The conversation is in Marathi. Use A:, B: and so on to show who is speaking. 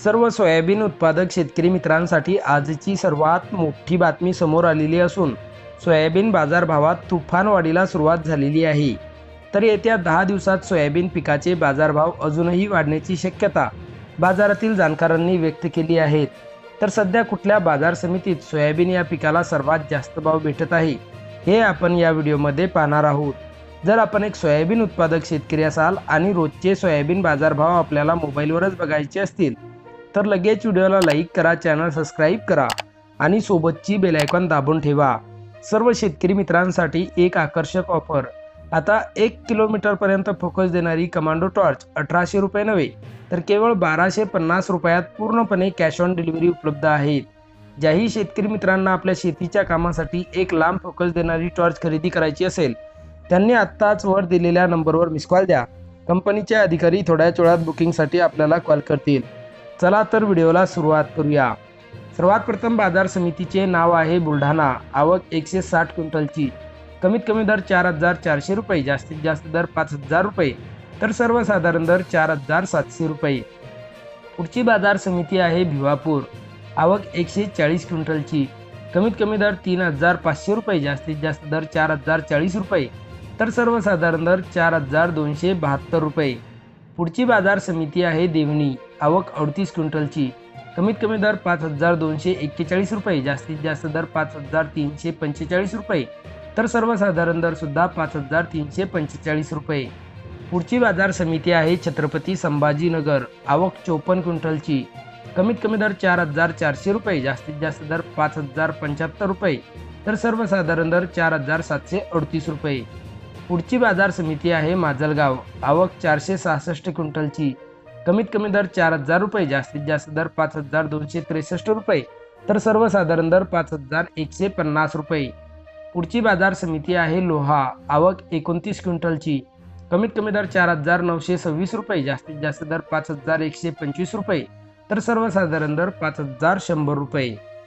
A: सर्व सोयाबीन उत्पादक शेतकरी मित्रांसाठी आजची सर्वात मोठी बातमी समोर आलेली असून सोयाबीन बाजारभावात तुफान वाढीला सुरुवात झालेली आहे। तर येत्या 10 दिवसात सोयाबीन पिकाचे बाजारभाव अजूनही वाढण्याची शक्यता बाजारातील जाणकारांनी व्यक्त केली आहे। तर सध्या कुठल्या बाजार समितीत सोयाबीन या पिकाला सर्वात जास्त भाव भेटत आहे हे आपण या व्हिडिओमध्ये पाहणार आहोत। जर आपण एक सोयाबीन उत्पादक शेतकरी असाल आणि रोजचे सोयाबीन बाजारभाव आपल्याला मोबाईलवरच बघायचे असतील तर लगेच व्हिडिओला लाईक करा, चॅनल सबस्क्राईब करा आणि सोबतची बेल आयकॉन दाबून ठेवा। सर्व शेतकरी मित्रांसाठी एक आकर्षक ऑफर। आता 1 किलोमीटरपर्यंत फोकस देणारी कमांडो टॉर्च 1800 रुपये नव्हे तर केवळ 1250 रुपयात पूर्णपणे कॅश ऑन डिलिव्हरी उपलब्ध आहेत। ज्याही शेतकरी मित्रांना आपल्या शेतीच्या कामासाठी एक लांब फोकस देणारी टॉर्च खरेदी करायची असेल त्यांनी आत्ताच वर दिलेल्या नंबरवर मिस कॉल द्या। कंपनीचे अधिकारी थोड्याच वेळात बुकिंगसाठी आपल्याला कॉल करतील। चला तर व्हिडिओला सुरुवात करूया। सर्वात प्रथम बाजार समितीचे नाव आहे बुलढाणा। आवक 160 क्विंटलची। कमीत कमी दर 4400 रुपये, जास्तीत जास्त दर 5000 रुपये तर सर्वसाधारण दर 4700 रुपये। पुढची बाजार समिती आहे भिवापूर। आवक 140 क्विंटलची। कमीत कमी दर 3500 रुपये, जास्तीत जास्त दर 4040 रुपये तर सर्वसाधारण दर 4272 रुपये। पुढची बाजार समिती आहे देवणी। आवक 38 क्विंटलची। कमीत कमी दर 5241 रुपये, जास्तीत जास्त दर 5345 रुपये तर सर्वसाधारण दर सुद्धा 5345 रुपये। पुढची बाजार समिती आहे छत्रपती संभाजीनगर। आवक 54 क्विंटलची। कमीत कमी दर 4400 रुपये, जास्तीत जास्त दर 5075 रुपये तर सर्वसाधारण दर 4738 रुपये। पुढची बाजार समिती आहे माजलगाव। आवक 466 क्विंटलची। कमीत कमी दर 4000 रुपये, जास्तीत जास्त दर 5263 रुपये तर सर्वसाधारण दर 5150 रुपये। पुढची बाजार समिती आहे लोहा। आवक 29 क्विंटलची। कमीत कमी दर 4926 रुपये, जास्तीत जास्त दर 5125 रुपये तर सर्वसाधारण दर 5100 रुपये।